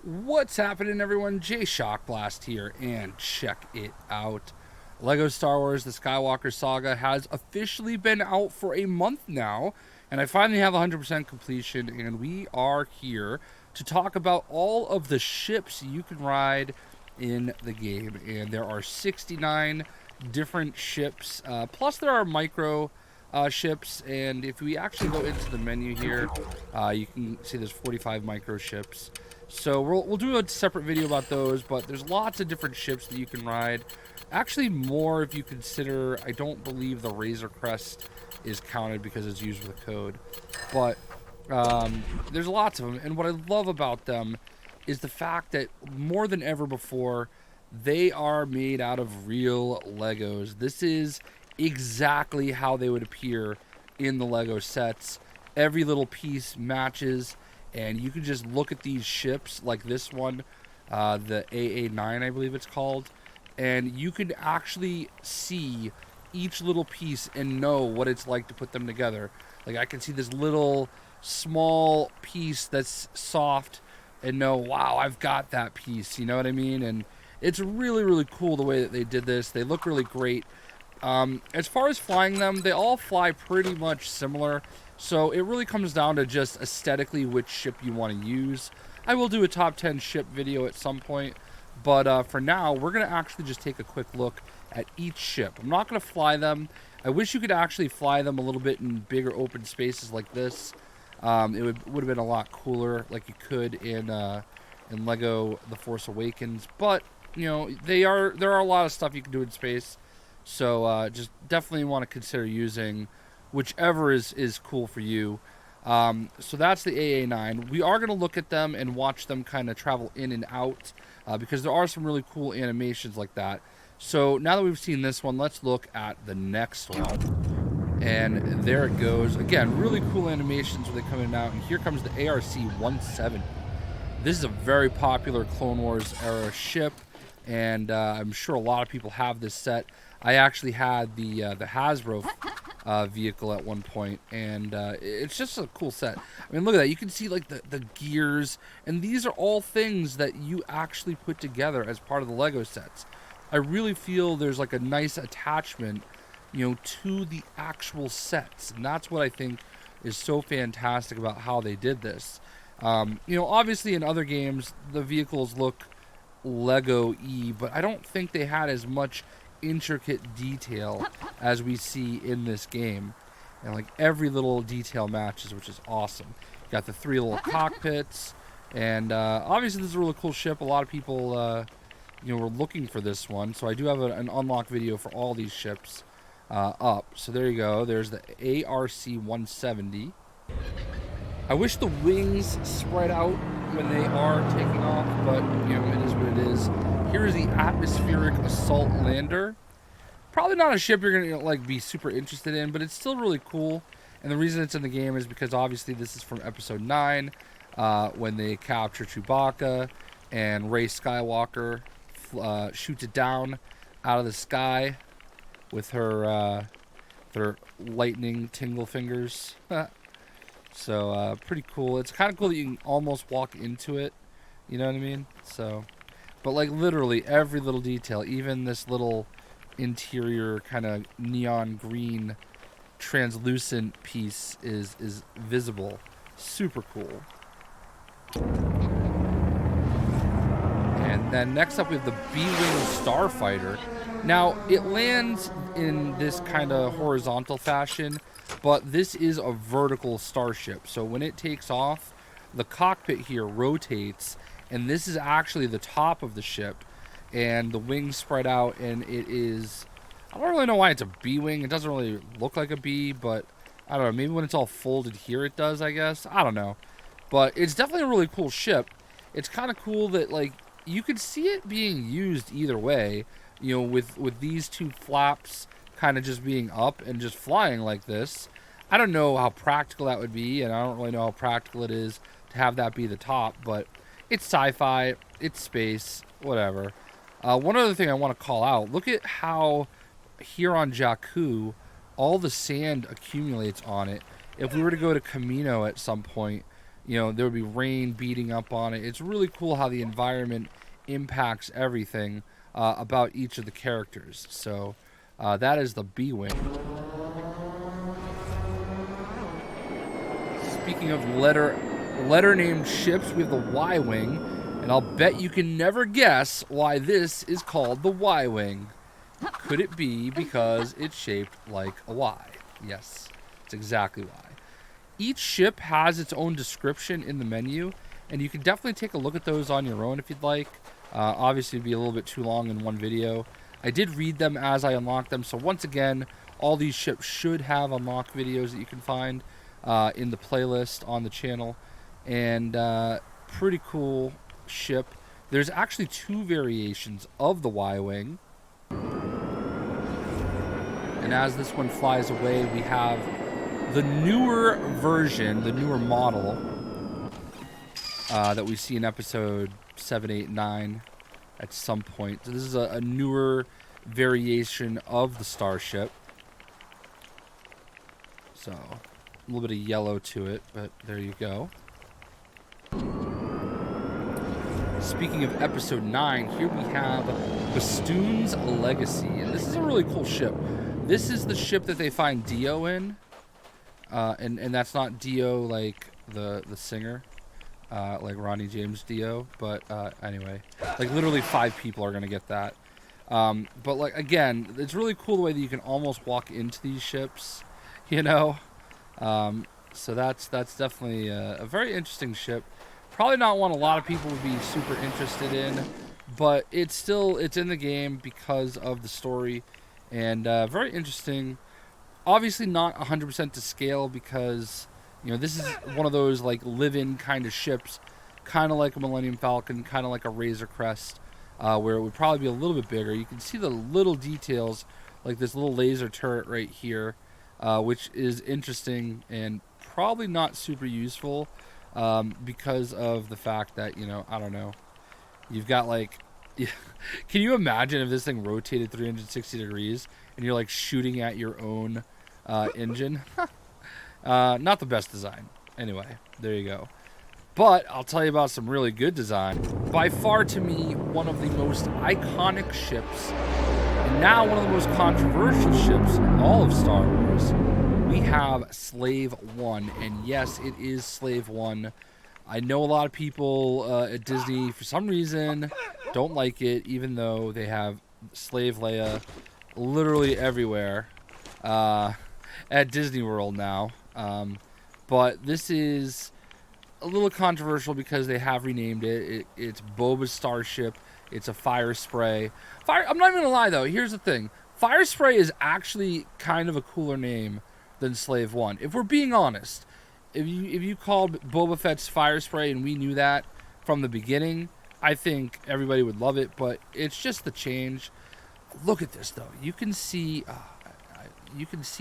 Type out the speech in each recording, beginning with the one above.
What's happening, everyone? Jay Shockblast here, and check it out. LEGO Star Wars The Skywalker Saga has officially been out for a month now, and I finally have 100% completion, and we are here to talk about all of the ships you can ride in the game. And there are 69 different ships, plus there are micro ships, and if we actually go into the menu here, you can see there's 45 micro ships. So we'll do a separate video about those, but there's lots of different ships that you can ride. Actually more if you consider, I don't believe the Razer Crest is counted because it's used with a code. But there's lots of them, and what I love about them is the fact that more than ever before, they are made out of real Legos. This is exactly how they would appear in the Lego sets. Every little piece matches. And you can just look at these ships like this one, the AA9, I believe it's called, and you can actually see each little piece and know what it's like to put them together. Like, I can see this little small piece that's soft and know, wow, I've got that piece, you know what I mean? And it's really, really cool the way that they did this. They look really great. As far as flying them, they all fly pretty much similar. So it really comes down to just aesthetically which ship you want to use. I will do a top 10 ship video at some point, but for now, we're going to actually just take a quick look at each ship. I'm not going to fly them. I wish you could actually fly them a little bit in bigger open spaces like this. It would have been a lot cooler like you could in LEGO The Force Awakens, but you know, there are a lot of stuff you can do in space. So just definitely want to consider using whichever is cool for you. So that's the AA9. We are going to look at them and watch them kind of travel in and out because there are some really cool animations like that. So now that we've seen this one, let's look at the next one. And there it goes. Again, really cool animations when they come in and out. And here comes the ARC 170. This is a very popular Clone Wars era ship, and I'm sure a lot of people have this set. I actually had the Hasbro vehicle at one point, and it's just a cool set. I mean, look at that. You can see like the gears, and these are all things that you actually put together as part of the Lego sets. I really feel there's like a nice attachment, you know, to the actual sets, and that's what I think is so fantastic about how they did this. You know, obviously in other games the vehicles look Lego-y, but I don't think they had as much intricate detail as we see in this game, and like every little detail matches, which is awesome. You got the 3 little cockpits, and obviously this is a really cool ship. A lot of people you know, were looking for this one, so I do have an unlock video for all these ships up. So there you go. There's the ARC 170. I wish the wings spread out when they are taking off, but you know, it is what it is. Here is the atmospheric assault lander. Probably not a ship you're gonna like be super interested in, but it's still really cool. And the reason it's in the game is because obviously this is from Episode 9, when they capture Chewbacca and Rey Skywalker shoots it down out of the sky with her lightning tingle fingers. So pretty cool. It's kind of cool that you can almost walk into it. You know what I mean? So, but like literally every little detail, even this little interior kind of neon green translucent piece is visible. Super cool. And then next up we have the B-Wing Starfighter. Now it lands in this kind of horizontal fashion, but this is a vertical starship. So when it takes off, the cockpit here rotates, and this is actually the top of the ship, and the wings spread out, and it is, I don't really know why it's a B-Wing. It doesn't really look like a B, but I don't know, maybe when it's all folded here it does, I guess. I don't know. But it's definitely a really cool ship. It's kind of cool that, like, you could see it being used either way, you know, with these two flaps kind of just being up and just flying like this. I don't know how practical that would be, and I don't really know how practical it is to have that be the top, but it's sci-fi, it's space, whatever. One other thing I want to call out, look at how here on Jakku, all the sand accumulates on it. If we were to go to Kamino at some point, you know, there would be rain beating up on it. It's really cool how the environment impacts everything about each of the characters. So that is the B-Wing. Speaking of letter-named ships, we have the Y-Wing, and I'll bet you can never guess why this is called the Y-Wing. Could it be because it's shaped like a Y? Yes, it's exactly why. Each ship has its own description in the menu, and you can definitely take a look at those on your own if you'd like. Obviously, it'd be a little bit too long in one video. I did read them as I unlocked them, so once again, all these ships should have unlocked videos that you can find in the playlist on the channel. And pretty cool ship. There's actually 2 variations of the Y-Wing. And as this one flies away, we have the newer version, the newer model that we see in episode 7, 8, 9 at some point. So this is a newer variation of the Starship. So a little bit of yellow to it, but there you go. Speaking of episode 9, here we have Bastoon's Legacy. And this is a really cool ship. This is the ship that they find Dio in. And that's not Dio like the singer, like Ronnie James Dio. But anyway, like literally 5 people are going to get that. But like, again, it's really cool the way that you can almost walk into these ships, you know. So that's definitely a very interesting ship. Probably not one a lot of people would be super interested in, but it's in the game because of the story, and very interesting. Obviously not 100% to scale because, you know, this is one of those like live-in kind of ships, kind of like a Millennium Falcon, kind of like a Razer Crest, where it would probably be a little bit bigger. You can see the little details, like this little laser turret right here, which is interesting and probably not super useful. Because of the fact that, you know, I don't know, you've got like, can you imagine if this thing rotated 360 degrees and you're like shooting at your own engine? Not the best design. Anyway, there you go. But I'll tell you about some really good design. By far, to me, one of the most iconic ships, and now one of the most controversial ships in all of Star Wars. We have Slave One, and yes, it is Slave One. I know a lot of people at Disney, for some reason, don't like it, even though they have Slave Leia literally everywhere at Disney World now. But this is a little controversial because they have renamed it. It's Boba Starship. It's a fire spray. I'm not even gonna lie though. Here's the thing: fire spray is actually kind of a cooler name than Slave One. If we're being honest, if you called Boba Fett's fire spray and we knew that from the beginning, I think everybody would love it. But it's just the change. Look at this though. You can see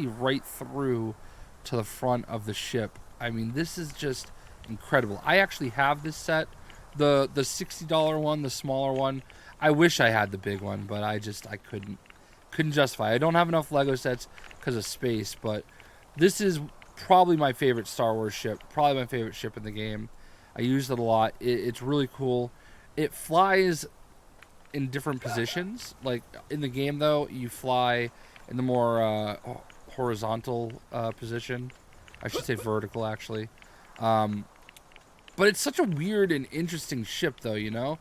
right through to the front of the ship. I mean, this is just incredible. I actually have this set, the $60 one, the smaller one. I wish I had the big one, but I couldn't justify it. I don't have enough Lego sets because of space, but this is probably my favorite Star Wars ship. Probably my favorite ship in the game. I use it a lot. It's really cool. It flies in different positions. Like in the game, though, you fly in the more horizontal position. I should say vertical, actually. But it's such a weird and interesting ship, though, you know?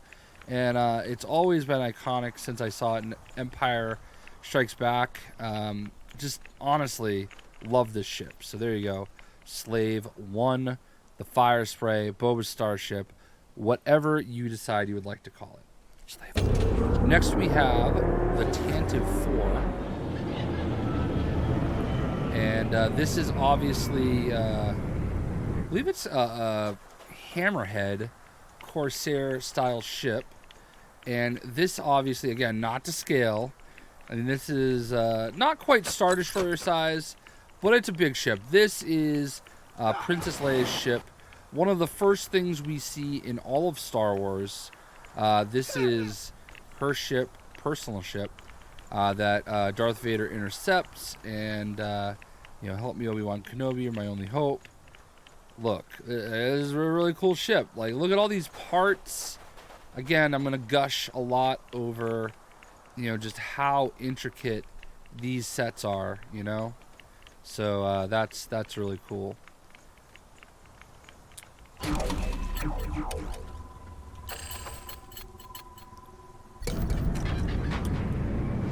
And it's always been iconic since I saw it in Empire Strikes Back. Just honestly love this ship. So there you go. Slave One, the fire spray, Boba Starship, whatever you decide you would like to call it. Slave. Next we have the Tantive 4. And this is obviously, I believe it's a Hammerhead Corsair style ship. And this obviously, again, not to scale. I mean, this is not quite Star Destroyer size, but it's a big ship. This is Princess Leia's ship. One of the first things we see in all of Star Wars. This is her ship, personal ship, that Darth Vader intercepts and, you know, help me Obi-Wan Kenobi, you're my only hope. look, it is a really cool ship. Like, look at all these parts. Again, I'm gonna gush a lot over, you know, just how intricate these sets are, you know. So that's really cool.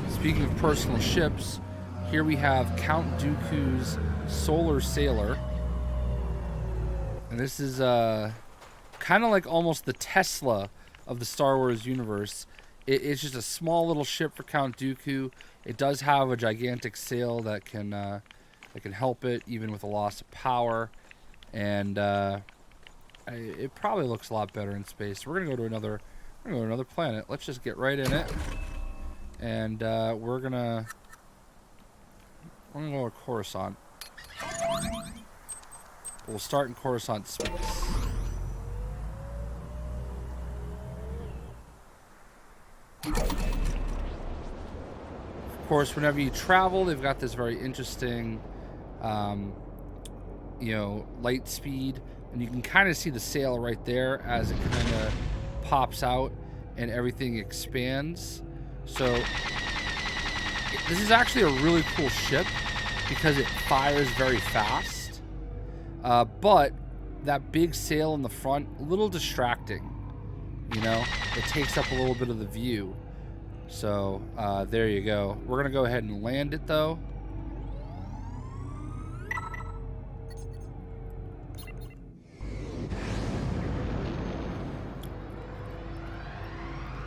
Speaking of personal ships, here we have Count Dooku's Solar Sailor. And this is kind of like almost the Tesla of the Star Wars universe. It's just a small little ship for Count Dooku. It does have a gigantic sail that can help it even with a loss of power. And it probably looks a lot better in space. We're gonna go to another planet. Let's just get right in it. And we're gonna go to Coruscant. We'll start in Coruscant space. Of course, whenever you travel, they've got this very interesting, you know, light speed, and you can kind of see the sail right there as it kind of pops out and everything expands. So this is actually a really cool ship because it fires very fast, but that big sail in the front, a little distracting, you know. It takes up a little bit of the view. So there you go. We're gonna go ahead and land it though.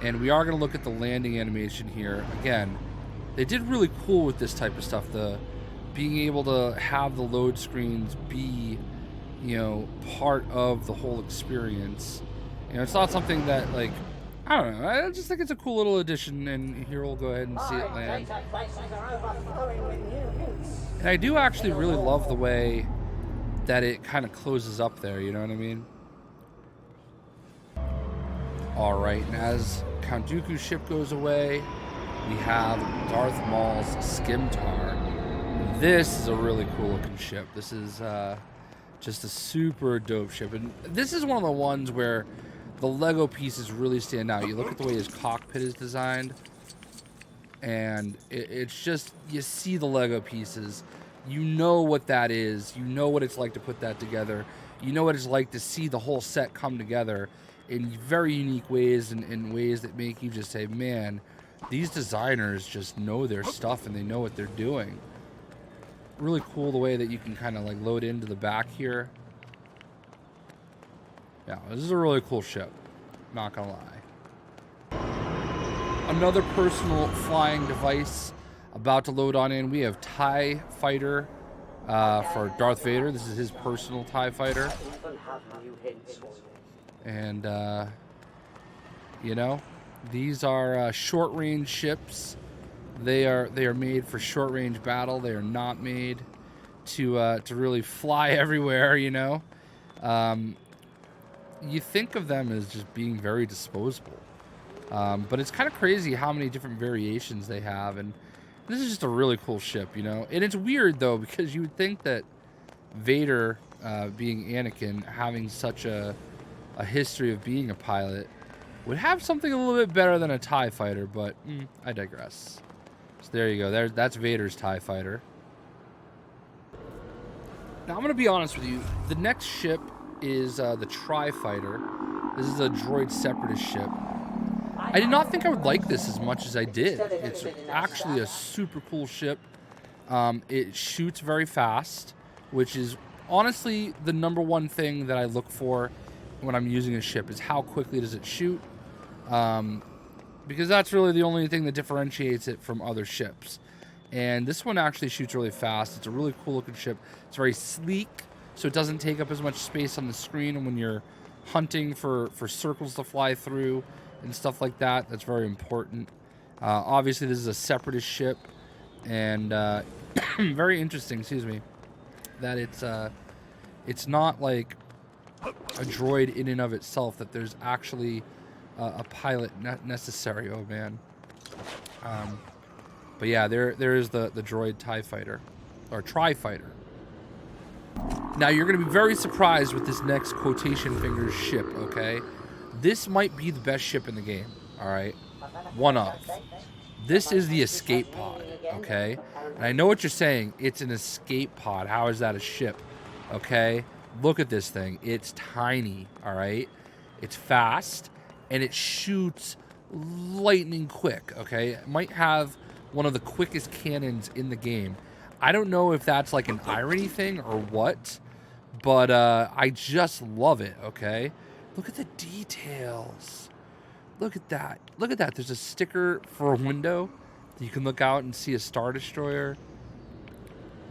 And we are going to look at the landing animation here. Again, they did really cool with this type of stuff. The being able to have the load screens be, you know, part of the whole experience. You know, it's not something that, like, I don't know. I just think it's a cool little addition, and here we'll go ahead and see it land. And I do actually really love the way that it kind of closes up there, you know what I mean? Alright, and as Count Dooku's ship goes away, we have Darth Maul's Skimtar. This is a really cool looking ship. This is just a super dope ship. And this is one of the ones where the Lego pieces really stand out. You look at the way his cockpit is designed, and it's just, you see the Lego pieces. You know what that is. You know what it's like to put that together. You know what it's like to see the whole set come together in very unique ways, and in ways that make you just say, man, these designers just know their stuff and they know what they're doing. Really cool the way that you can kind of like load into the back here. Yeah, this is a really cool ship, not gonna lie. Another personal flying device about to load on in. We have TIE Fighter for Darth Vader. This is his personal TIE Fighter. And, you know, these are short-range ships. They are made for short-range battle. They are not made to really fly everywhere, you know. You think of them as just being very disposable. But it's kind of crazy how many different variations they have. And this is just a really cool ship, you know. And it's weird, though, because you would think that Vader, being Anakin, having such a history of being a pilot, would have something a little bit better than a TIE Fighter, but I digress. So there you go. That's Vader's TIE Fighter. Now, I'm going to be honest with you. The next ship is the Tri-Fighter. This is a droid separatist ship. I did not think I would like this as much as I did. It's actually a super cool ship. It shoots very fast, which is honestly the number one thing that I look for when I'm using a ship, is how quickly does it shoot, because that's really the only thing that differentiates it from other ships. And this one actually shoots really fast. It's a really cool looking ship. It's very sleek, so it doesn't take up as much space on the screen, and when you're hunting for circles to fly through and stuff like that, that's very important. Obviously this is a separatist ship, and very interesting, excuse me, that it's not like a droid in and of itself, that there's actually a pilot necessary. Oh man. But yeah, there is the droid TIE Fighter, or Tri-Fighter. Now, you're going to be very surprised with this next quotation fingers ship, okay? This might be the best ship in the game, all right? One of. This is the escape pod, okay? And I know what you're saying. It's an escape pod. How is that a ship? Okay? Look at this thing. It's tiny, all right? It's fast, and it shoots lightning quick, okay? It might have one of the quickest cannons in the game. I don't know if that's like an irony thing or what, but I just love it, okay? Look at the details. Look at that. Look at that. There's a sticker for a window. You can look out and see a Star Destroyer.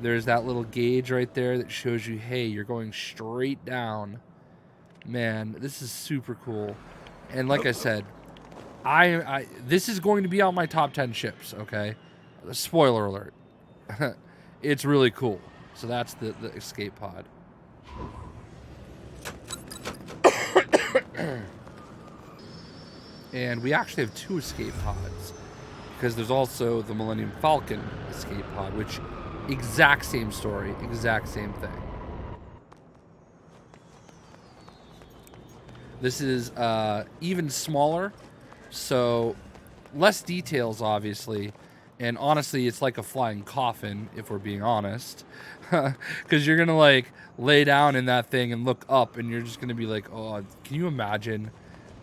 There's that little gauge right there that shows you, hey, you're going straight down. Man, this is super cool. And like I said, this is going to be on my top 10 ships, okay? Spoiler alert. It's really cool. So that's the escape pod. And we actually have 2 escape pods, because there's also the Millennium Falcon escape pod, which exact same story, exact same thing. This is even smaller, so less details, obviously. And honestly, it's like a flying coffin, if we're being honest. Because you're going to, like, lay down in that thing and look up, and you're just going to be like, oh, can you imagine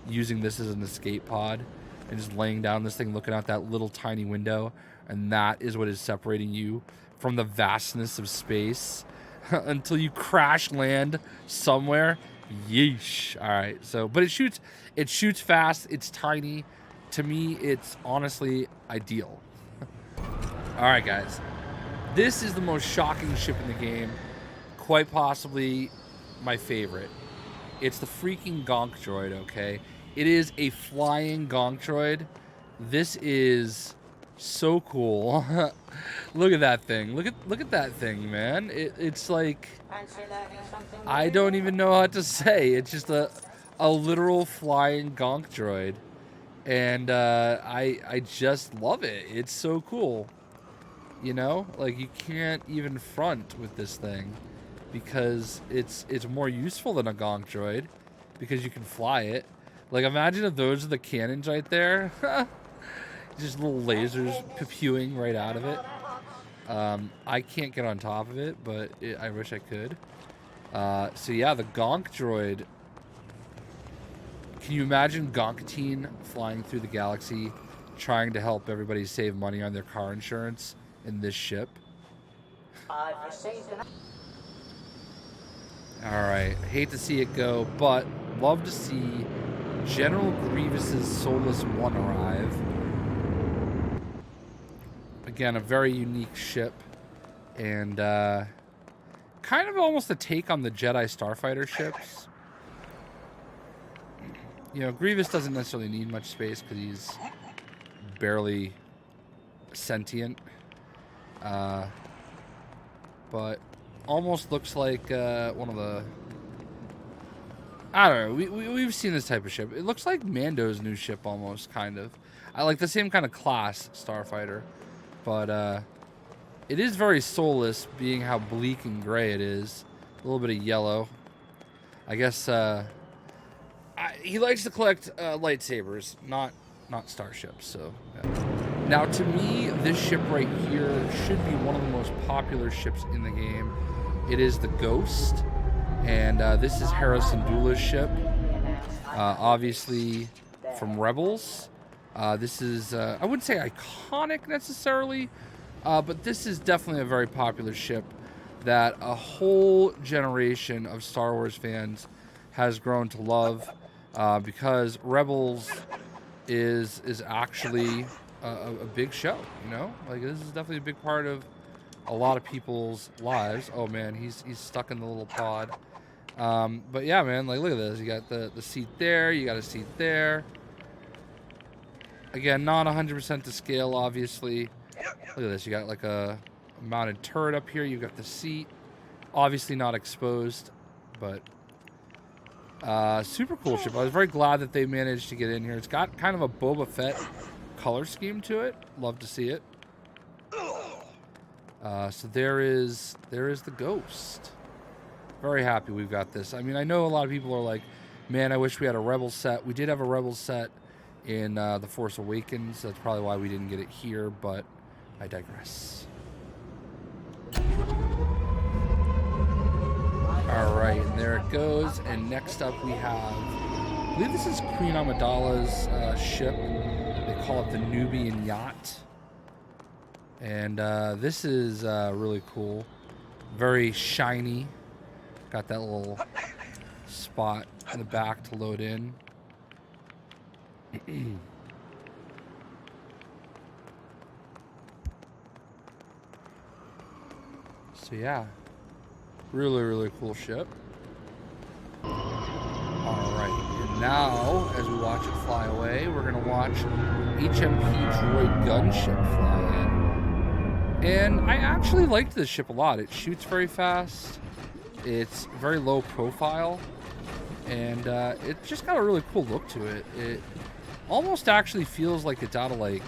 using this as an escape pod? And just laying down this thing, looking out that little tiny window, and that is what is separating you from the vastness of space until you crash land somewhere. Yeesh. All right. So, but it shoots fast. It's tiny. To me, it's honestly ideal. All right, guys. This is the most shocking ship in the game. Quite possibly my favorite. It's the freaking Gonk Droid, okay? It is a flying Gonk Droid. This is so cool. Look at that thing. Look at that thing, man. It's like, I don't even know what to say. It's just a literal flying Gonk Droid. And I just love it. It's so cool. You know, like, you can't even front with this thing, because it's more useful than a Gonk Droid, because you can fly it. Like, imagine if those are the cannons right there. Just little lasers pewing right out of it. I can't get on top of it, but I wish I could. So yeah, the Gonk Droid. Can you imagine Gonkatine flying through the galaxy, trying to help everybody save money on their car insurance in this ship? Alright, hate to see it go, but love to see General Grievous's Soulless One arrive. Again, a very unique ship, and kind of almost a take on the Jedi Starfighter ships. You know, Grievous doesn't necessarily need much space because he's barely sentient. But almost looks like one of the... I don't know. We've seen this type of ship. It looks like Mando's new ship almost, kind of. I like the same kind of class Starfighter. But it is very soulless, being how bleak and gray it is. A little bit of yellow. I guess he likes to collect lightsabers, not starships. So yeah. Now, to me, this ship right here should be one of the most popular ships in the game. It is the Ghost, and this is Hera Syndulla's ship. Obviously from Rebels. This is, I wouldn't say iconic necessarily, but this is definitely a very popular ship that a whole generation of Star Wars fans has grown to love, because Rebels is actually a big show, you know? Like, this is definitely a big part of a lot of people's lives. Oh man, he's stuck in the little pod. But yeah, man, like, look at this. You got the seat there, you got a seat there. Again, not 100% to scale, obviously. Look at this. You got like a mounted turret up here. You've got the seat. Obviously not exposed, but super cool ship. I was very glad that they managed to get in here. It's got kind of a Boba Fett color scheme to it. Love to see it. So there is the Ghost. Very happy we've got this. I mean, I know a lot of people are like, man, I wish we had a Rebel set. We did have a Rebel set in The Force Awakens. That's probably why we didn't get it here, but I digress. All right, and there it goes. And next up we have, I believe this is Queen Amidala's ship. They call it the Nubian Yacht. And this is really cool. Very shiny. Got that little spot in the back to load in. So yeah, really cool ship. Alright, and now as we watch it fly away, we're gonna watch HMP Droid Gunship fly in. And I actually liked this ship a lot. It shoots very fast, it's very low profile, and it just got a really cool look to it. It almost actually feels like it's out of like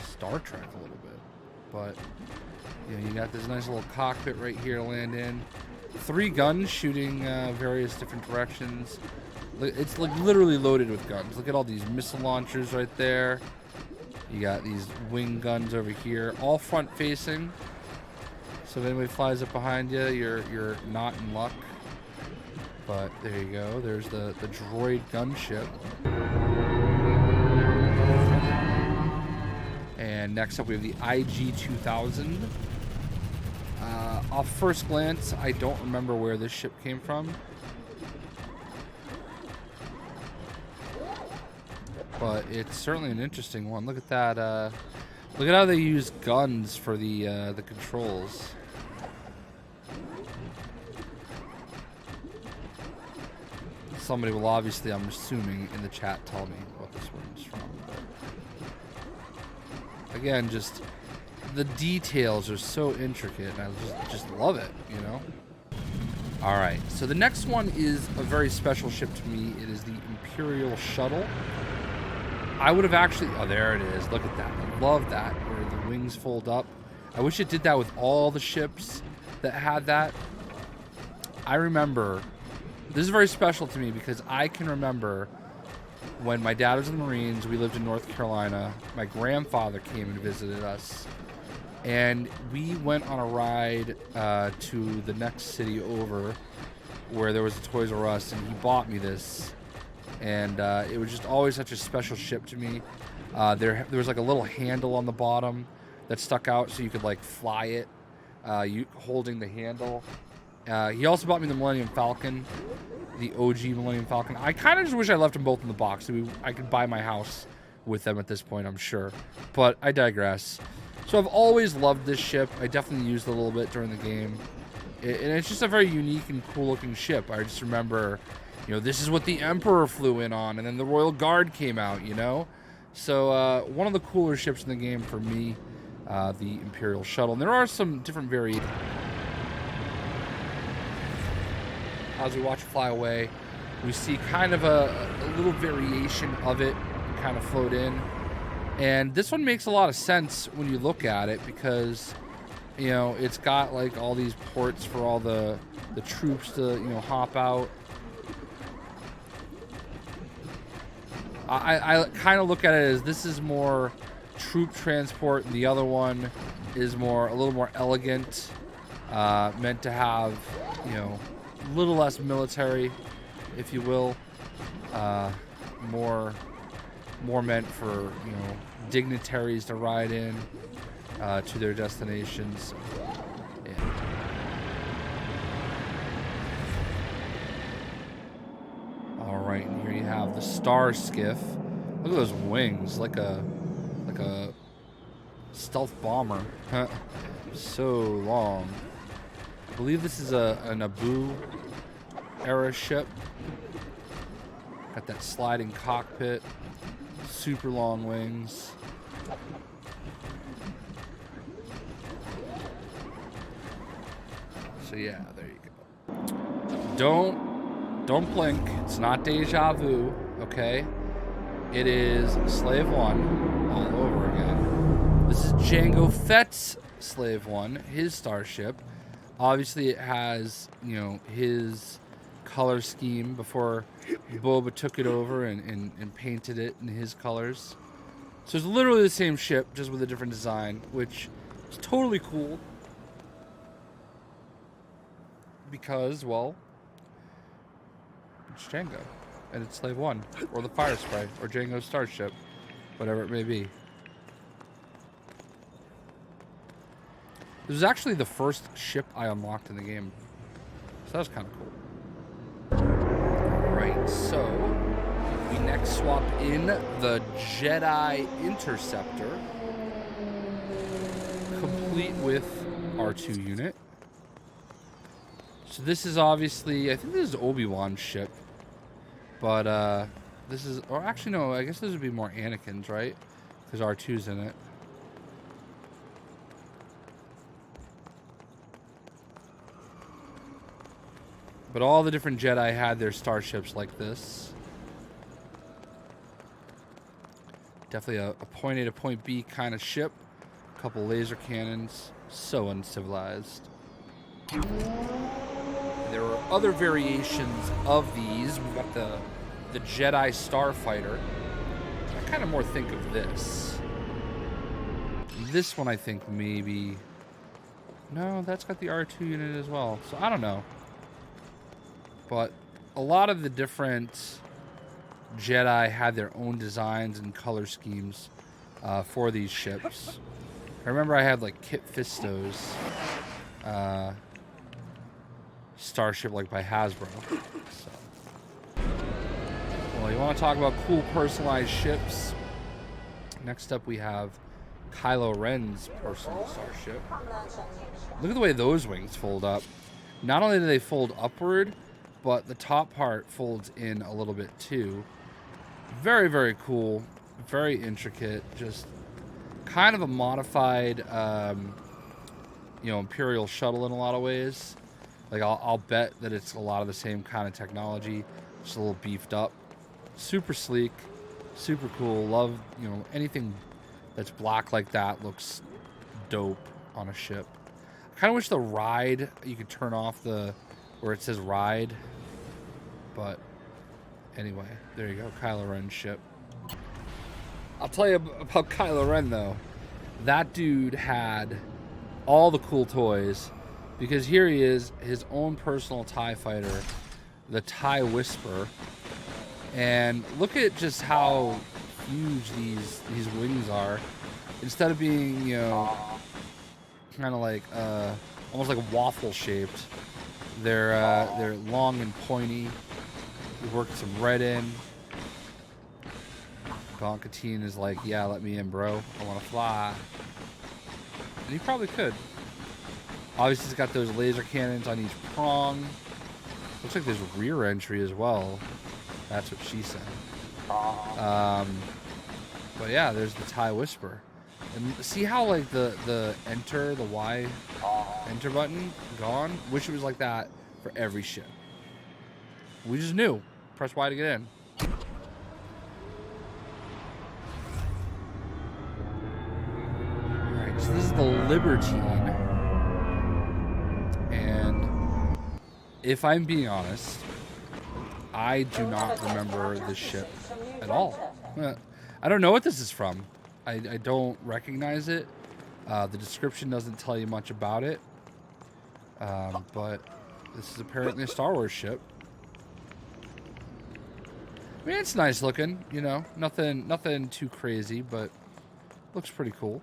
Star Trek a little bit, but you know, you got this nice little cockpit right here to land in. 3 guns shooting various different directions. It's like literally loaded with guns. Look at all these missile launchers right there. You got these wing guns over here, all front facing. So if anybody flies up behind you, you're not in luck. But there you go. There's the Droid Gunship. And next up we have the IG-2000. Off first glance, I don't remember where this ship came from. But it's certainly an interesting one. Look at that. Look at how they use guns for the controls. Somebody will obviously, I'm assuming, in the chat tell me what this one's from. Again, just the details are so intricate, and I just love it, you know? All right, so the next one is a very special ship to me. It is the Imperial Shuttle. I would have actually, oh, there it is. Look at that. I love that, where the wings fold up. I wish it did that with all the ships that had that. I remember, this is very special to me because I can remember when my dad was in the Marines, we lived in North Carolina. My grandfather came and visited us. And we went on a ride to the next city over where there was a Toys R Us, and he bought me this. And it was just always such a special ship to me. There was like a little handle on the bottom that stuck out so you could like fly it, you holding the handle. He also bought me the Millennium Falcon, the OG Millennium Falcon. I kind of just wish I left them both in the box. I could buy my house with them at this point, I'm sure. But I digress. So I've always loved this ship. I definitely used it a little bit during the game. And it's just a very unique and cool looking ship. I just remember, you know, this is what the Emperor flew in on, and then the Royal Guard came out, you know? So one of the cooler ships in the game for me, the Imperial Shuttle. And there are some different variations. As we watch it fly away, we see kind of a little variation of it kind of float in. And this one makes a lot of sense when you look at it because, you know, it's got like all these ports for all the troops to, you know, hop out. I kind of look at it as this is more troop transport. The other one is a little more elegant, meant to have, you know, a little less military, if you will, more meant for, you know, dignitaries to ride in to their destinations. Yeah. All right, and here you have the Star Skiff. Look at those wings, like a stealth bomber. So long. I believe this is a Naboo era ship. Got that sliding cockpit, super long wings. So yeah, there you go. Don't blink. It's not deja vu, okay? It is Slave 1 all over again. This is Jango Fett's Slave 1, his starship. Obviously, it has, you know, his color scheme before Boba took it over and painted it in his colors. So it's literally the same ship, just with a different design, which is totally cool. Because, well, it's Jango, and it's Slave 1, or the Fire Spray, or Jango's Starship, whatever it may be. This was actually the first ship I unlocked in the game, so that was kind of cool. Alright, so we next swap in the Jedi Interceptor, complete with R2 unit. So this is obviously, I think this is Obi-Wan's ship, but this is, or actually no, I guess this would be more Anakin's, right? Because R2's in it. But all the different Jedi had their starships like this. Definitely a point A to point B kind of ship. A couple laser cannons. So uncivilized. There are other variations of these. We've got the Jedi Starfighter. I kind of more think of this. This one I think maybe... No, that's got the R2 unit as well. So I don't know. But a lot of the different Jedi had their own designs and color schemes for these ships. I remember I had like Kit Fisto's starship like by Hasbro. So. Well, you want to talk about cool personalized ships? Next up we have Kylo Ren's personal starship. Look at the way those wings fold up. Not only do they fold upward, but the top part folds in a little bit too. Very, very cool. Very intricate. Just kind of a modified, you know, Imperial Shuttle in a lot of ways. Like, I'll bet that it's a lot of the same kind of technology. Just a little beefed up. Super sleek. Super cool. Love, you know, anything that's black like that looks dope on a ship. I kind of wish the ride, you could turn off the, where it says ride. But anyway, there you go, Kylo Ren's ship. I'll tell you about Kylo Ren though. That dude had all the cool toys, because here he is, his own personal TIE fighter, the TIE Whisper. And look at just how huge these wings are. Instead of being, you know, kind of like almost like waffle shaped, they're long and pointy. We worked some red in. Gonk is like, yeah, let me in, bro. I want to fly. And he probably could. Obviously, he's got those laser cannons on each prong. Looks like there's rear entry as well. That's what she said. But yeah, there's the TIE Whisper. And see how like the enter, the Y enter button gone? Wish it was like that for every ship. We just knew. Press Y to get in. Alright, so this is the Libertine. And if I'm being honest, I do not remember this ship at all. I don't know what this is from. I don't recognize it. The description doesn't tell you much about it. But this is apparently a Star Wars ship. I mean, it's nice looking, you know, nothing too crazy, but looks pretty cool.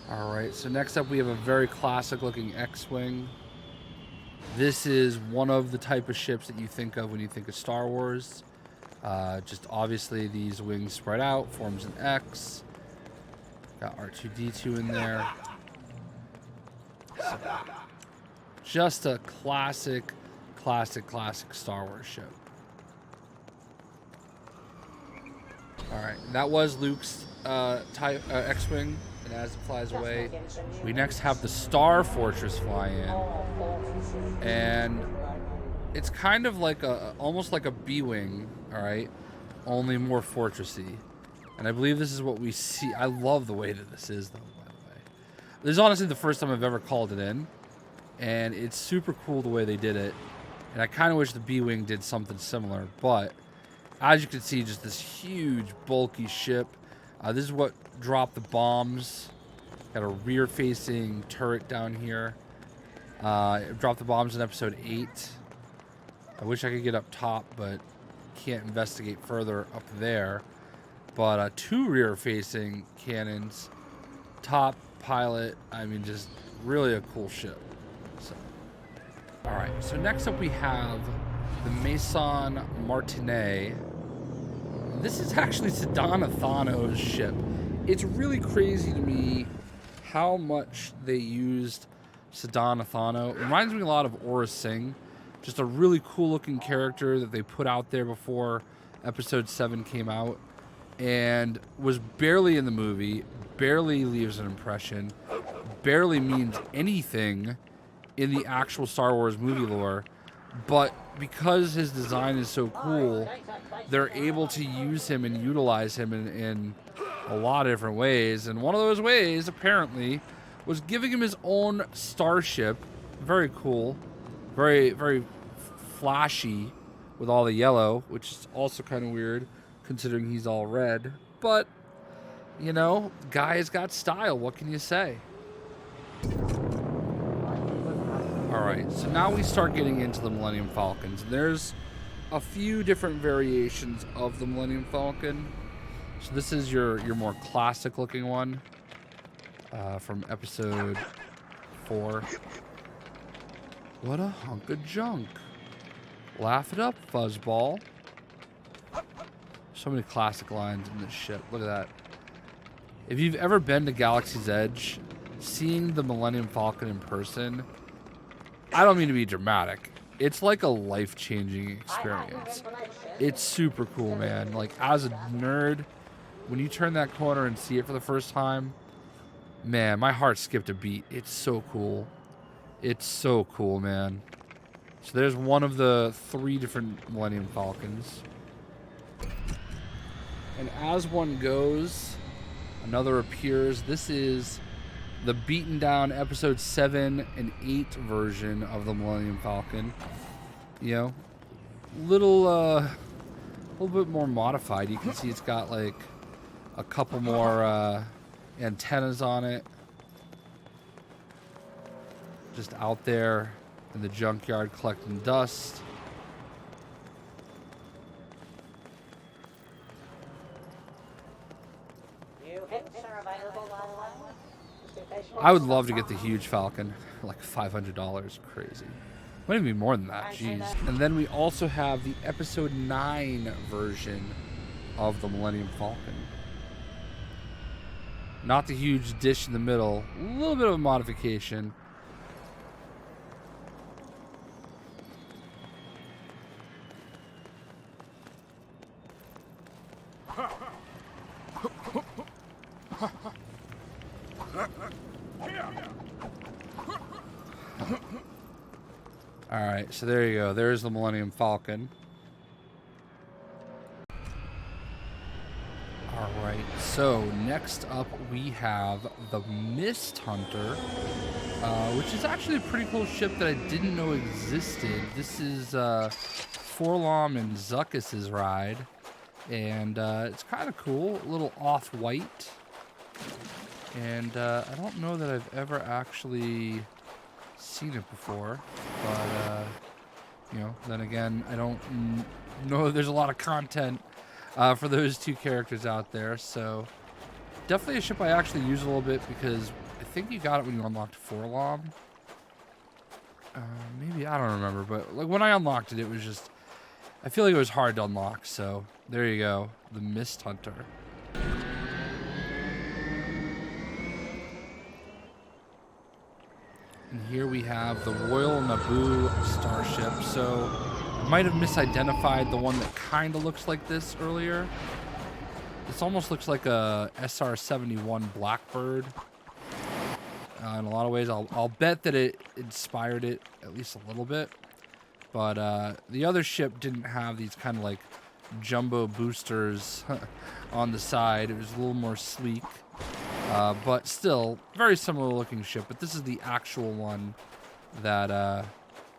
All right, so next up we have a very classic looking X-Wing. This is one of the type of ships that you think of when you think of Star Wars. Just obviously these wings spread out, forms an X. Got R2-D2 in there. So, just a classic Star Wars ship. All right, that was Luke's X-Wing, and as it flies away, we next have the Star Fortress fly in, and it's kind of like almost like a B-wing, all right, only more fortressy. And I believe this is what we see. I love the way that this is, though, by the way. This is honestly the first time I've ever called it in. And it's super cool the way they did it. And I kind of wish the B-Wing did something similar. But as you can see, just this huge, bulky ship. This is what dropped the bombs. Got a rear-facing turret down here. It dropped the bombs in episode 8. I wish I could get up top, but can't investigate further up there. But 2 rear-facing cannons. Top, pilot. I mean, just really a cool ship. So, all right, so next up we have the Meson Martine. This is actually Sedana Thano's ship. It's really crazy to me how much they used Sedana Thano. It reminds me a lot of Aura Singh. Just a really cool looking character that they put out there before episode 7 came out. And was barely in the movie, barely leaves an impression, barely means anything in the actual Star Wars movie lore. But because his design is so cool, they're able to use him and utilize him in a lot of different ways. And one of those ways, apparently, was giving him his own starship. Very cool. Very, very flashy with all the yellow, which is also kind of weird considering he's all red. But, you know, guy's got style. What can you say? Alright, so now we start getting into the Millennium Falcons. There's a few different variations of the Millennium Falcon. So this is your more classic looking one from episode 4. What a hunk of junk. Laugh it up, fuzzball. So many classic lines in this ship. Look at that. If you've ever been to Galaxy's Edge, seeing the Millennium Falcon in person, I don't mean to be dramatic. It's like a life-changing experience. It's super cool, man. Like, as a nerd, when you turn that corner and see it for the first time, man, my heart skipped a beat. It's so cool. It's so cool, man. So there's one of the 3 different Millennium Falcons. And as one goes, another appears. This is the beaten down episode 7 and 8 version of the Millennium Falcon. You know, little bit more modified. You can see it's got like a couple more antennas on it. Just out there in the junkyard collecting dust. I would love to get the huge Falcon, like $500, crazy. Might even be more than that, jeez. And then we also have the episode 9 version of the Millennium Falcon. Not the huge dish in the middle, a little bit of a modification. Alright, so there you go. There's the Millennium Falcon. Alright, so next up we have the Mist Hunter, which is actually a pretty cool ship that I didn't know existed. This is Forlom and Zuckus's ride, and it's kind of cool, a little off-white. And I don't know that I've ever actually seen it before, but you know, then again, I don't know there's a lot of content for those 2 characters out there, so definitely a ship I actually use a little bit because I think you got it when you unlocked Forlom. Maybe, I don't remember, but like when I unlocked it, it was just, I feel like it was hard to unlock, so there you go, the Mist Hunter. And here we have the Royal Naboo Starship. So I might have misidentified the one that kind of looks like this earlier. This almost looks like a SR-71 Blackbird. In a lot of ways, I'll bet that it inspired it at least a little bit. But the other ship didn't have these kind of like jumbo boosters on the side. It was a little more sleek, but still very similar looking ship. But this is the actual one that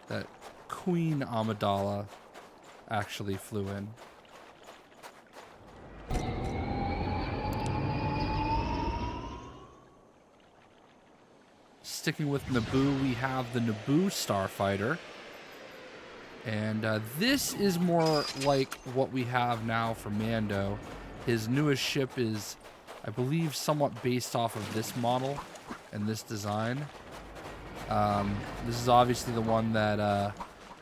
that Queen Amidala actually flew in. Sticking with Naboo, we have the Naboo Starfighter. And this is more like what we have now for Mando. His newest ship is, I believe, somewhat based off of this model and this design. This is obviously the one that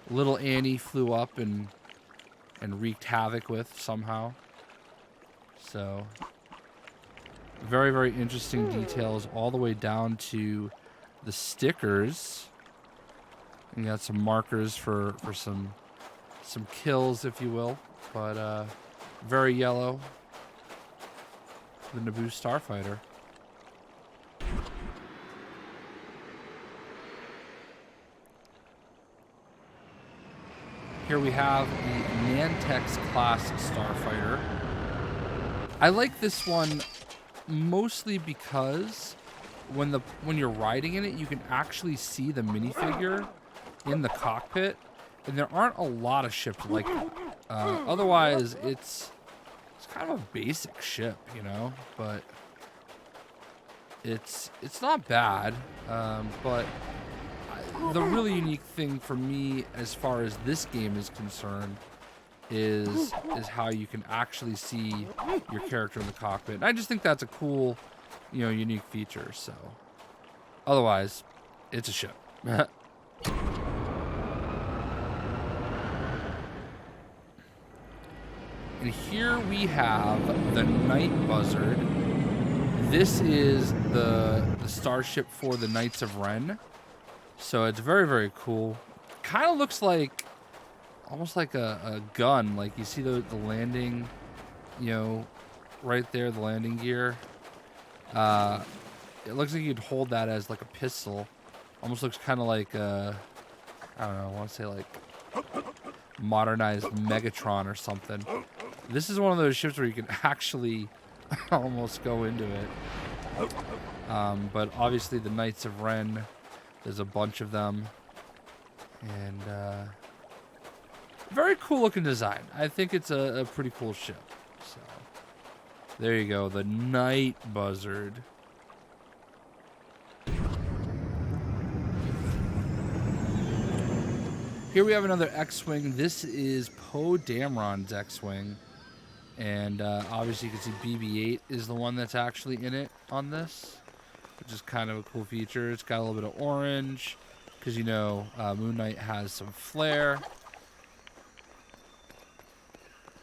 little Annie flew up and wreaked havoc with somehow. So, very, very interesting details all the way down to the stickers. You got some markers for some kills, if you will, but very yellow. The Naboo Starfighter. Here we have the Nantex class Starfighter. I like this one mostly because when you're riding in it, you can actually see the minifigure in the cockpit, and there aren't a lot of ships like it. Otherwise, it's kind of a basic ship, you know, but it's not bad. But the really unique thing for me, as far as this game is concerned, is how you can actually see your character in the cockpit. And I just think that's a cool, you know, unique feature. So, otherwise, it's a ship. And here we have the Night Buzzard. This is the starship for the Knights of Ren. So it's very, very cool. Kind of looks like, almost like a gun. Like you see the landing, you know, right there, the landing gear. It looks like you'd hold that as like a pistol. Almost looks kind of like, I don't know, I want to say like modernized Megatron or something. This is one of those ships where you can actually almost go into it. But obviously the Knights of Ren, there's a bunch of them. And very cool looking design. I think it's a pretty cool ship. So there you go, the Night Buzzard. Here we have another X-Wing. This is Poe Dameron's X-Wing. And obviously you can see BB-8 is the one that's actually in it on this, which is kind of a cool feature. It's got a little bit of orange, because you know Moon Knight has some flair.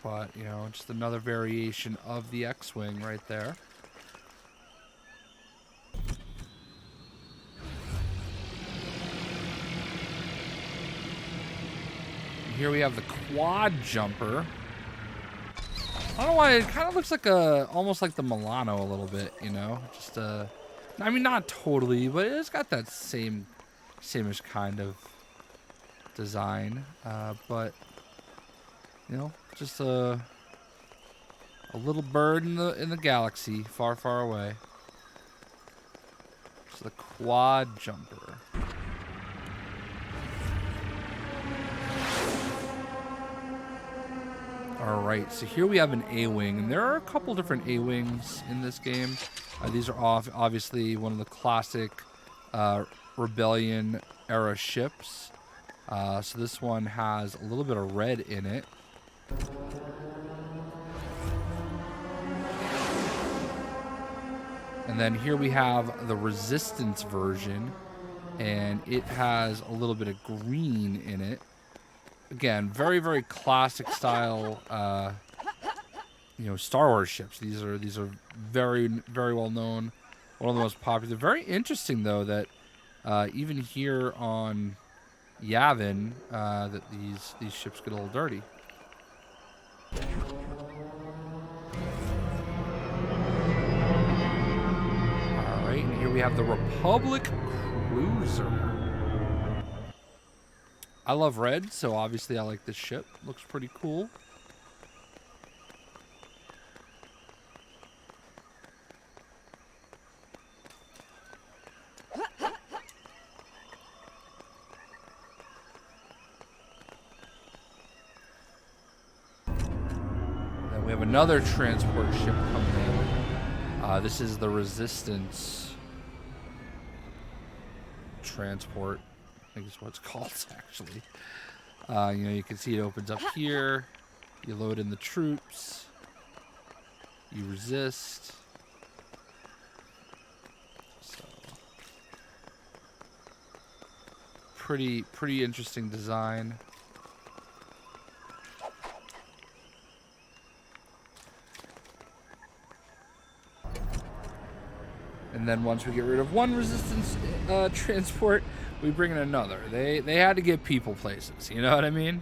But, you know, just another variation of the X-Wing right there. Here we have the Quad Jumper. I don't know why it kind of looks like almost like the Milano a little bit, you know. Just I mean, not totally, but it's got that same-ish kind of design. But you know, just a little bird in the galaxy, far, far away. It's the Quad Jumper. Alright, so here we have an A-Wing, and there are a couple different A-Wings in this game. These are obviously one of the classic Rebellion era ships. So this one has a little bit of red in it. And then here we have the Resistance version, and it has a little bit of green in it. Again, very, very classic style, you know, Star Wars ships. These are very, very well known. One of the most popular. Very interesting though that even here on Yavin, that these ships get a little dirty. All right, and here we have the Republic Cruiser. I love red, so obviously I like this ship. Looks pretty cool. have another transport ship coming in. This is the Resistance transport. I think is what it's called, actually. You know, you can see it opens up here. You load in the troops. You resist. So, pretty interesting design. And then once we get rid of one Resistance transport, we bring in another. They had to get people places, you know what I mean?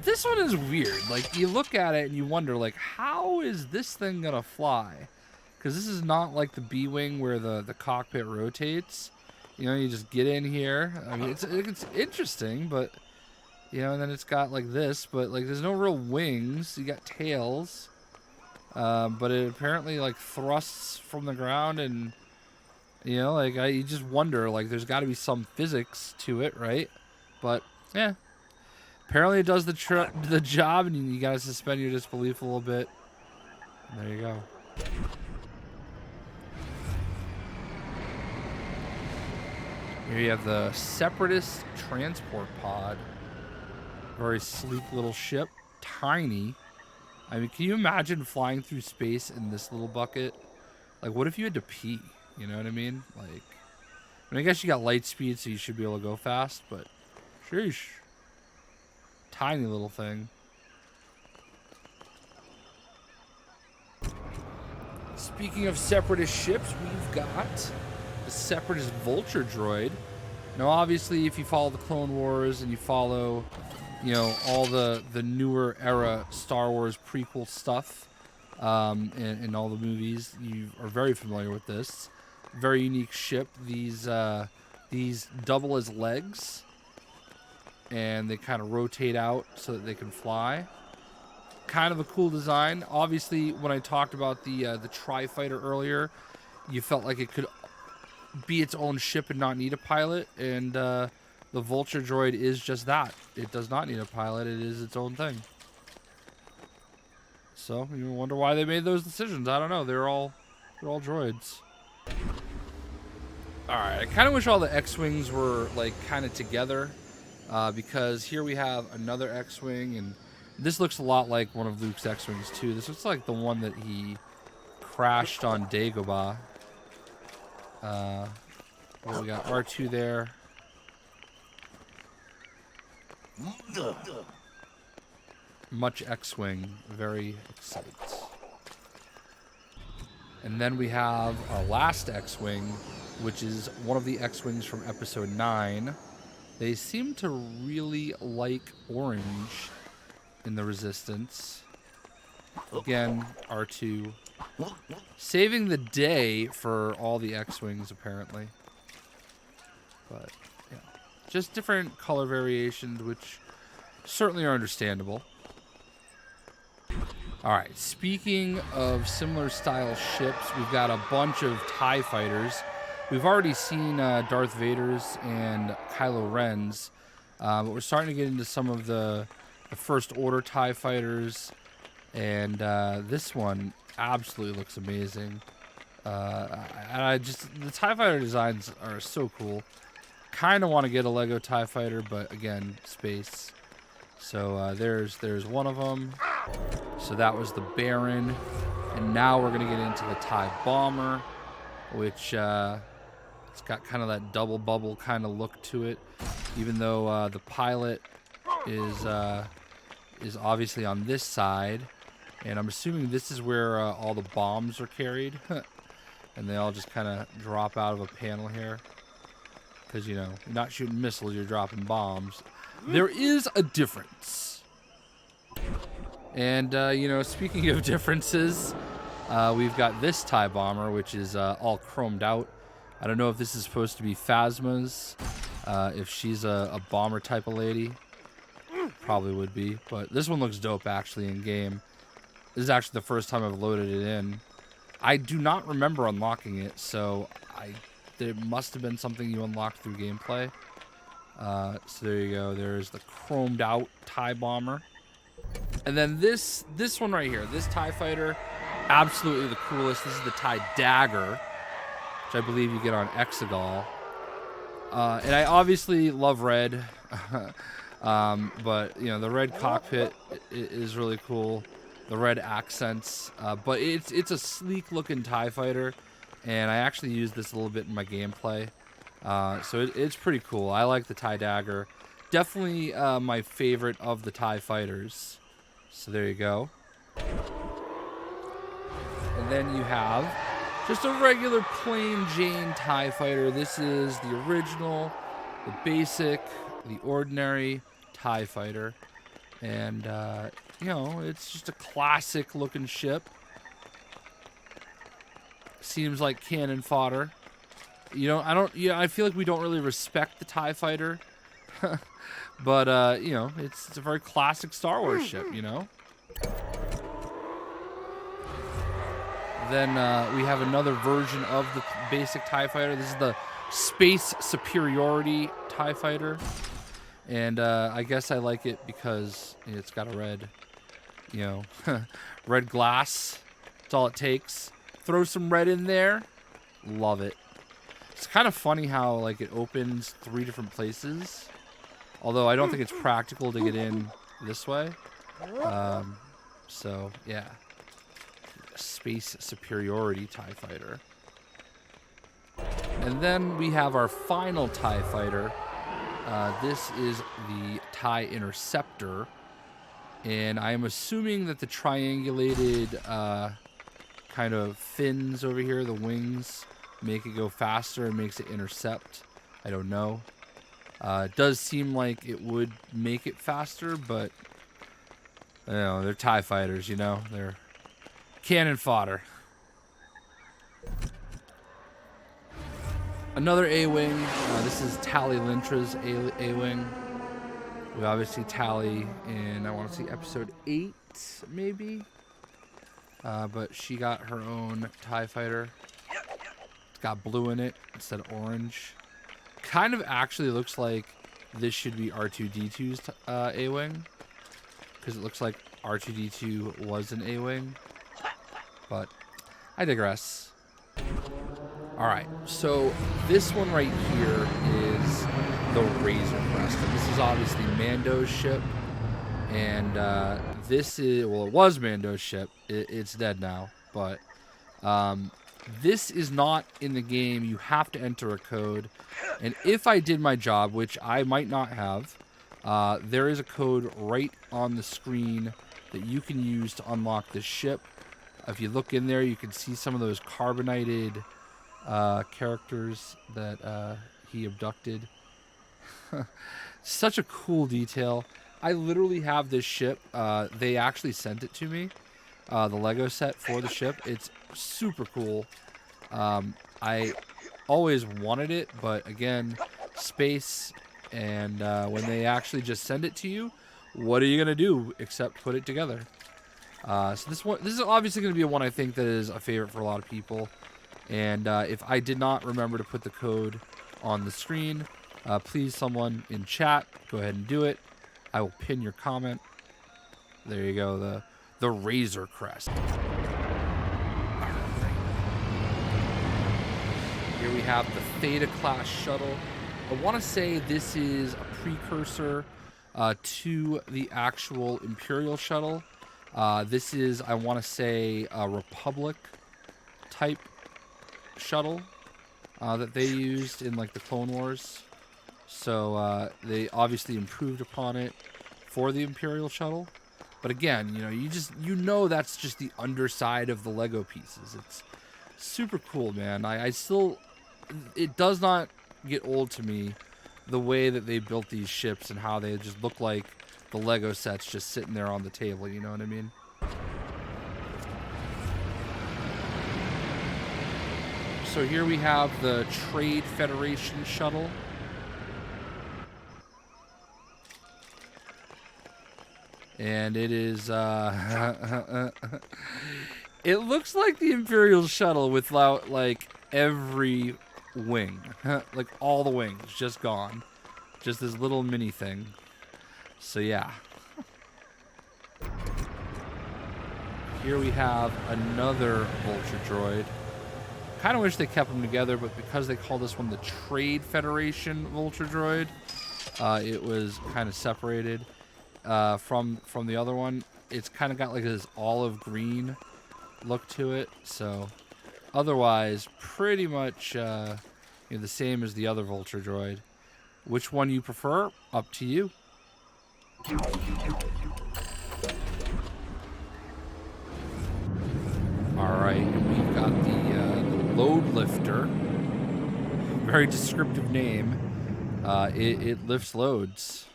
This one is weird. Like, you look at it and you wonder, like, how is this thing gonna fly? Because this is not like the B-Wing where the cockpit rotates. You know, you just get in here. I mean, it's interesting, but, you know, and then it's got, like, this. But, like, there's no real wings. You got tails. But it apparently, like, thrusts from the ground and, you know, like, you just wonder, like, there's got to be some physics to it, right? But, yeah. Apparently it does the job, and you got to suspend your disbelief a little bit. And there you go. Here you have the Separatist Transport Pod. Very sleek little ship. Tiny. I mean, can you imagine flying through space in this little bucket? Like, what if you had to pee? You know what I mean? Like, I mean, I guess you got light speed, so you should be able to go fast, but sheesh. Tiny little thing. Speaking of Separatist ships, we've got the Separatist Vulture droid. Now, obviously, if you follow the Clone Wars and you follow, you know, all the newer era Star Wars prequel stuff in all the movies, you are very familiar with this. Very unique ship. These double as legs, and they kind of rotate out so that they can fly. Kind of a cool design. Obviously, when I talked about the Tri-Fighter earlier, you felt like it could be its own ship and not need a pilot, and the Vulture droid is just that. It does not need a pilot. It is its own thing. So you wonder why they made those decisions. I don't know. They're all droids. All right. I kind of wish all the X-wings were like kind of together, because here we have another X-wing, and this looks a lot like one of Luke's X-wings too. This looks like the one that he crashed on Dagobah. Well, we got R2 there. Much X-wing, very excited. And then we have our last X-wing, which is one of the X-wings from Episode 9. They seem to really like orange in the Resistance. Again, R2. Saving the day for all the X-wings, apparently. But, yeah. Just different color variations, which certainly are understandable. Alright, speaking of similar style ships, we've got a bunch of TIE fighters. We've already seen Darth Vader's and Kylo Ren's, but we're starting to get into some of the First Order TIE fighters, and this one absolutely looks amazing. The TIE fighter designs are so cool. Kind of want to get a Lego TIE fighter, but again, space. So there's one of them. So that was the Baron, and now we're gonna get into the TIE Bomber, which it's got kind of that double bubble kind of look to it, even though the pilot is obviously on this side, and I'm assuming this is where all the bombs are carried, and they all just kind of drop out of a panel here, because, you know, you're not shooting missiles, you're dropping bombs. There is a difference. And, you know, speaking of differences, we've got this TIE Bomber, which is all chromed out. I don't know if this is supposed to be Phasma's, if she's a bomber type of lady. Probably would be, but this one looks dope actually in game. This is actually the first time I've loaded it in. I do not remember unlocking it, so there must have been something you unlocked through gameplay. So there you go. There's the chromed out TIE Bomber. And then this one right here, this TIE fighter, absolutely the coolest. This is the TIE Dagger, which I believe you get on Exegol. And I obviously love red, but you know, the red cockpit is really cool. The red accents, but it's a sleek looking TIE fighter, and I actually use this a little bit in my gameplay. So it's pretty cool. I like the TIE Dagger. Definitely my favorite of the TIE fighters. So there you go. And then you have just a regular plain Jane TIE fighter. This is the original, the basic, the ordinary TIE fighter. And, you know, it's just a classic looking ship. Seems like cannon fodder. You know, I feel like we don't really respect the TIE fighter. But, you know, it's a very classic Star Wars ship, you know? Then we have another version of the basic TIE fighter. This is the Space Superiority TIE fighter. And I guess I like it because it's got a red, you know, red glass. That's all it takes. Throw some red in there. Love it. It's kind of funny how, like, it opens 3 different places. Although I don't think it's practical to get in this way. So, yeah. Space Superiority TIE fighter. And then we have our final TIE fighter. This is the TIE Interceptor. And I'm assuming that the triangulated kind of fins over here, the wings, make it go faster and makes it intercept. I don't know. It does seem like it would make it faster, but you know, they're TIE fighters, you know? They're cannon fodder. Another A-Wing. This is Tally Lynch's A-Wing. We obviously Tally in, I want to see episode 8, maybe? But she got her own TIE fighter. It's got blue in it instead of orange. Kind of actually looks like this should be R2-D2's A-Wing, because it looks like R2-D2 was an A-Wing, but I digress. Alright, so this one right here is the Razer Crest. And this is obviously Mando's ship, and this is, well, it was Mando's ship. It's dead now, but this is not in the game. You have to enter a code. And if I did my job, which I might not have, there is a code right on the screen that you can use to unlock this ship. If you look in there, you can see some of those carbonated characters that he abducted. Such a cool detail. I literally have this ship. They actually sent it to me. The Lego set for the ship. It's super cool. I always wanted it, but again, space, and when they actually just send it to you, what are you gonna do except put it together? So this is obviously gonna be one I think that is a favorite for a lot of people. And if I did not remember to put the code on the screen, please, someone in chat, go ahead and do it. I will pin your comment. There you go, the Razer Crest. Here we have the Theta class shuttle. I want to say this is a precursor to the actual Imperial shuttle. This is, I want to say, a Republic type shuttle that they used in like the Clone Wars. So they obviously improved upon it for the Imperial shuttle. But again, you know, that's just the underside of the Lego pieces. It's super cool, man. I still, it does not get old to me the way that they built these ships and how they just look like the Lego sets just sitting there on the table, you know what I mean? So here we have the Trade Federation shuttle. And it is, it looks like the Imperial shuttle without, like, every wing. Like, all the wings just gone. Just this little mini thing. So, yeah. here we have another Vulture droid. Kind of wish they kept them together, but because they call this one the Trade Federation Vulture droid, it was kind of separated from the other one. It's kind of got like this olive green look to it. So otherwise, pretty much the same as the other Vulture droid. Which one you prefer? Up to you. Alright, and we've got the load lifter. Very descriptive name. It lifts loads.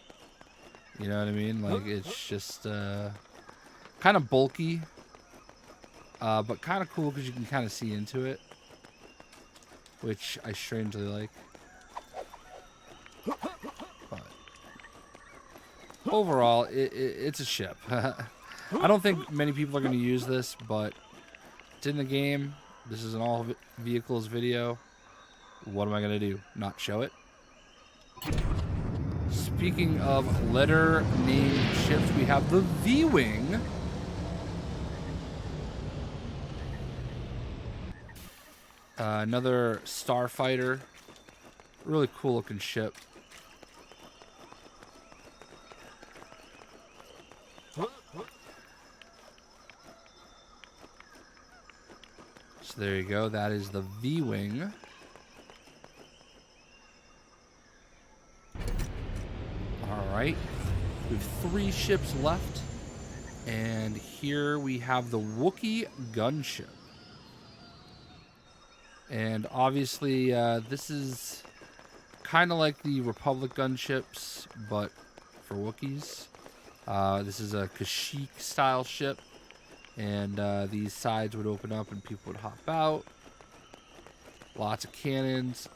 You know what I mean? Like, it's just kind of bulky, but kind of cool because you can kind of see into it, which I strangely like. But overall, it's a ship. I don't think many people are going to use this, but it's in the game. This is an all vehicles video. What am I going to do? Not show it? Speaking of letter named ships, we have the V-Wing. Another Starfighter. Really cool looking ship. So there you go. That is the V-Wing. Alright. We have 3 ships left. And here we have the Wookie Gun Ship. And obviously, this is kind of like the Republic gunships, but for Wookiees. This is a Kashyyyk style ship. And these sides would open up and people would hop out. Lots of cannons.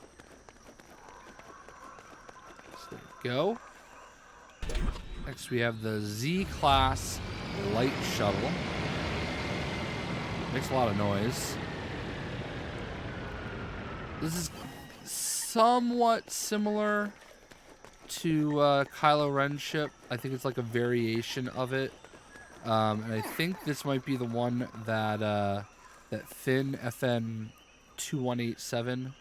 So there we go. Next we have the Z-Class Light Shuttle. Makes a lot of noise. This is somewhat similar to Kylo Ren's ship. I think it's like a variation of it. And I think this might be the one that that Finn FN 2187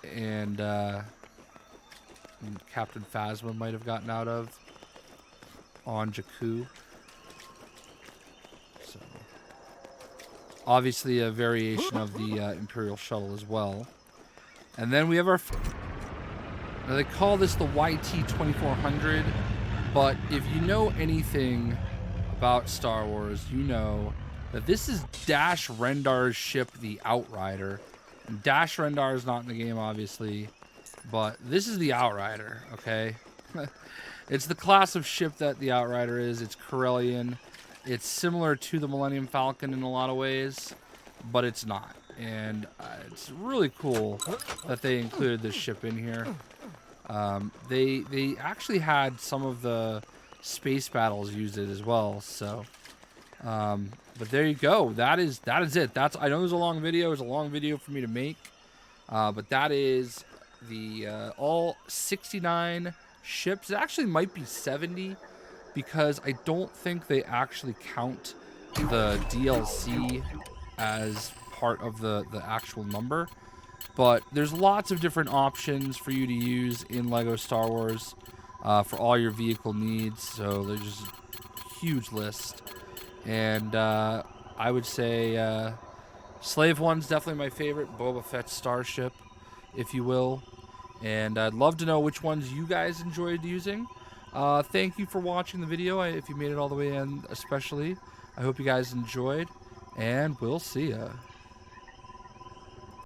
and Captain Phasma might have gotten out of on Jakku. So obviously a variation of the Imperial Shuttle as well. And then we have our... Now they call this the YT 2400, but if you know anything about Star Wars, you know that this is Dash Rendar's ship, the Outrider. And Dash Rendar is not in the game, obviously, but this is the Outrider, okay? It's the class of ship that the Outrider is. It's Corellian. It's similar to the Millennium Falcon in a lot of ways, but it's not. And it's really cool that they included this ship in here. They actually had some of the space battles use it as well. So, but there you go. That is it. I know it was a long video. It was a long video for me to make, but that is the all 69 ships. It actually might be 70 because I don't think they actually count the DLC as part of the actual number. But there's lots of different options for you to use in LEGO Star Wars for all your vehicle needs. So there's just a huge list. And I would say Slave One's definitely my favorite. Boba Fett Starship, if you will. And I'd love to know which ones you guys enjoyed using. Thank you for watching the video. If you made it all the way in, especially. I hope you guys enjoyed. And we'll see ya.